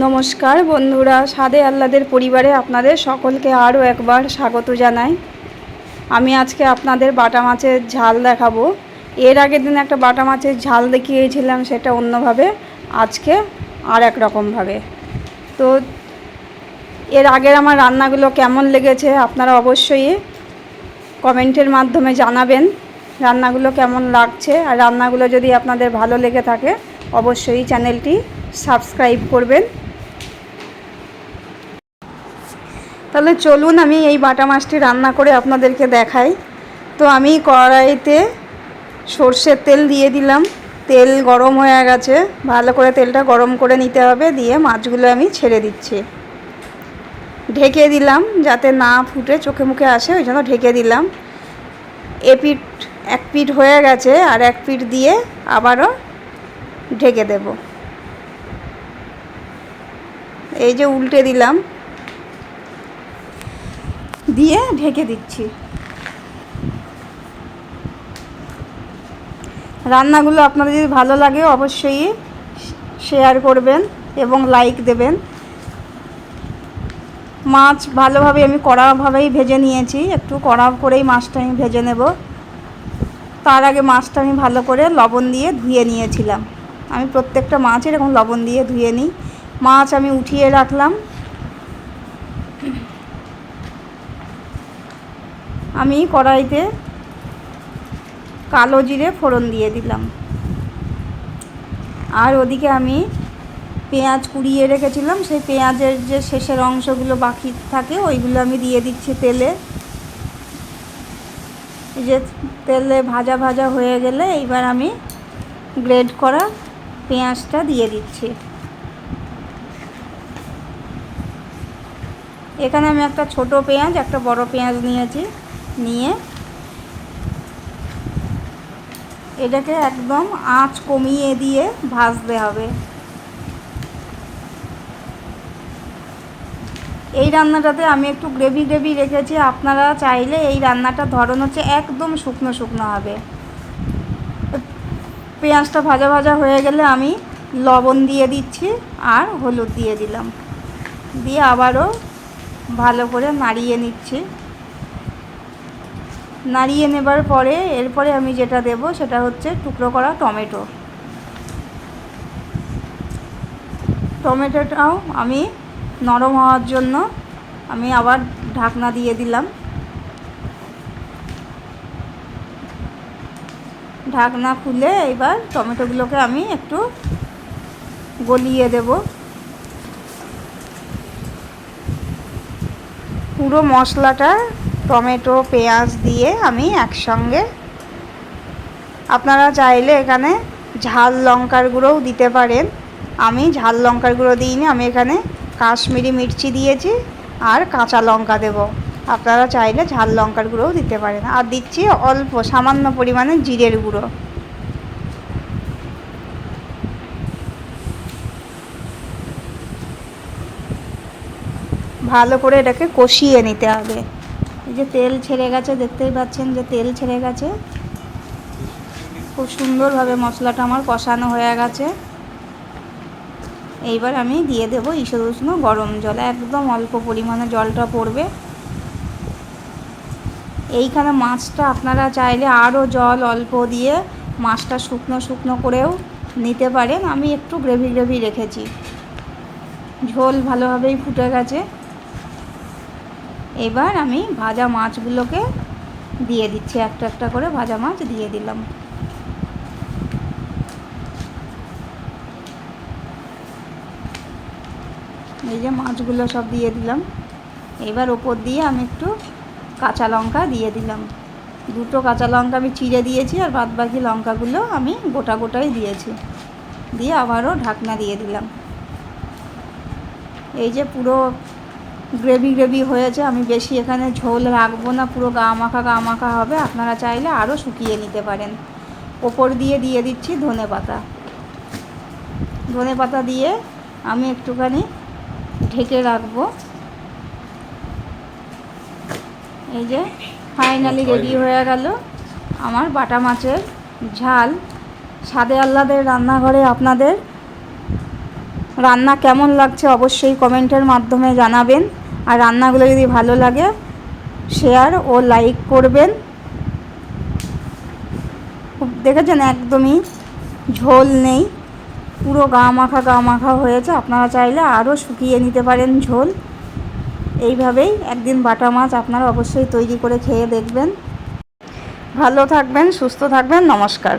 নমস্কার বন্ধুরা, স্বাদে আহ্লাদের পরিবারে আপনাদের সকলকে আরও একবার স্বাগত জানাই। আমি আজকে আপনাদের বাটা মাছের ঝাল দেখাবো। এর আগের দিন একটা বাটা মাছের ঝাল দেখিয়েছিলাম, সেটা অন্যভাবে, আজকে আর এক রকমভাবে। তো এর আগের আমার রান্নাগুলো কেমন লেগেছে আপনারা অবশ্যই কমেন্টের মাধ্যমে জানাবেন রান্নাগুলো কেমন লাগছে। আর রান্নাগুলো যদি আপনাদের ভালো লেগে থাকে অবশ্যই চ্যানেলটি সাবস্ক্রাইব করবেন। তাহলে চলুন আমি এই বাটা মাছটি রান্না করে আপনাদেরকে দেখাই। তো আমি কড়াইতে সর্ষের তেল দিয়ে দিলাম। তেল গরম হয়ে গেছে, ভালো করে তেলটা গরম করে নিতে হবে। দিয়ে মাছগুলো আমি ছেড়ে দিচ্ছি, ঢেকে দিলাম যাতে না ফুটে চোখে মুখে আসে, ওই জন্য ঢেকে দিলাম। এক পিঠ হয়ে গেছে, আর এক পিঠ দিয়ে আবারও ঢেকে দেব। এই যে উল্টে দিলাম, দিয়ে ঢেকে দিচ্ছি। রান্নাগুলো আপনাদের যদি ভালো লাগে অবশ্যই শেয়ার করবেন এবং লাইক দেবেন। মাছ ভালোভাবে আমি কড়াভাবেই ভেজে নিয়েছি, একটু কড়া করেই মাছটা আমি ভেজে নেব। তার আগে মাছটা আমি ভালো করে লবণ দিয়ে ধুয়ে নিয়েছিলাম। আমি প্রত্যেকটা মাছ এরকম লবণ দিয়ে ধুয়ে নিই। মাছ আমি উঠিয়ে রাখলাম। আমি কড়াইতে কালো জিরে ফোড়ন দিয়ে দিলাম। আর ওদিকে আমি পেঁয়াজ কুড়িয়ে রেখেছিলাম, সেই পেঁয়াজের যে শেষের অংশগুলো বাকি থাকে ওইগুলো আমি দিয়ে দিচ্ছি তেলে। এই যে তেলে ভাজা ভাজা হয়ে গেলে এইবার আমি গ্রেড করা পেঁয়াজটা দিয়ে দিচ্ছি। এখানে আমি একটা ছোট পেঁয়াজ, একটা বড় পেঁয়াজ নিয়েছি। নিয়ে এটাকে একদম আঁচ কমিয়ে দিয়ে ভাজতে হবে। এই রান্নাটাতে আমি একটু গ্রেভি গ্রেভি রেখেছি। আপনারা চাইলে এই রান্নাটা ধরন হচ্ছে একদম শুকনো শুকনো হবে। পেঁয়াজটা ভাজা ভাজা হয়ে গেলে আমি লবণ দিয়ে দিচ্ছি আর হলুদ দিয়ে দিলাম। দিয়ে আবারও ভালো করে নাড়িয়ে নিচ্ছি। নাড়িয়ে নেবার পরে এরপরে আমি যেটা দেব সেটা হচ্ছে টুকরো করা টমেটো। টমেটোটাও আমি নরম হওয়ার জন্য আমি আবার ঢাকনা দিয়ে দিলাম। ঢাকনা খুলে এবার টমেটোগুলোকে আমি একটু গলিয়ে দেব। পুরো মশলাটা টমেটো পেঁয়াজ দিয়ে আমি একসঙ্গে, আপনারা চাইলে এখানে ঝাল লঙ্কার গুঁড়োও দিতে পারেন। আমি ঝাল লঙ্কার গুঁড়ো দিইনি, আমি এখানে কাশ্মীরি মির্চি দিয়েছি আর কাঁচা লঙ্কা দেব। আপনারা চাইলে ঝাল লঙ্কার গুঁড়োও দিতে পারেন। আর দিচ্ছি অল্প সামান্য পরিমাণে জিরের গুঁড়ো। ভালো করে এটাকে কষিয়ে নিতে হবে। এই যে তেল ছেড়ে গেছে, দেখতেই পাচ্ছেন যে তেল ছেড়ে গেছে। খুব সুন্দরভাবে মশলাটা আমার কষানো হয়ে গেছে। এইবার আমি দিয়ে দেব ঈষৎ উষ্ণ গরম জল, একদম অল্প পরিমাণে জলটা পড়বে। এইখানে মাছটা আপনারা চাইলে আরও জল অল্প দিয়ে মাছটা শুকনো শুকনো করেও নিতে পারেন। আমি একটু গ্রেভি গ্রেভি রেখেছি। ঝোল ভালোভাবেই ফুটে গেছে। এবার আমি ভাজা মাছগুলোকে দিয়ে দিচ্ছি, একটা একটা করে ভাজা মাছ দিয়ে দিলাম। এই যে মাছগুলো সব দিয়ে দিলাম। এবার ওপর দিয়ে আমি একটু কাঁচা লঙ্কা দিয়ে দিলাম। দুটো কাঁচা লঙ্কা আমি চিড়ে দিয়েছি, আর বাদ বাকি লঙ্কাগুলো আমি গোটা গোটাই দিয়েছি। দিয়ে আবারও ঢাকনা দিয়ে দিলাম। এই যে পুরো গ্রেভি গ্রেভি হয়েছে। আমি বেশি এখানে ঝোল রাখবো না, পুরো গা মাখা হবে। আপনারা চাইলে আরও শুকিয়ে নিতে পারেন। ওপর দিয়ে দিয়ে দিচ্ছি ধনেপাতা। ধনেপাতা দিয়ে আমি একটুখানি ঢেকে রাখবো। এই যে ফাইনালি রেডি হয়ে গেল আমার বাটা মাছের ঝাল। স্বাদে আহ্লাদের রান্নাঘরে আপনাদের রান্না কেমন লাগছে অবশ্যই কমেন্টের মাধ্যমে জানাবেন। আর রান্নাগুলো যদি ভালো লাগে শেয়ার ও লাইক করবেন। দেখেছেন একদমই ঝোল নেই, পুরো গা মাখা হয়েছে। আপনারা চাইলে আরও শুকিয়ে নিতে পারেন ঝোল। এইভাবেই একদিন বাটা মাছ আপনারা অবশ্যই তৈরি করে খেয়ে দেখবেন। ভালো থাকবেন, সুস্থ থাকবেন, নমস্কার।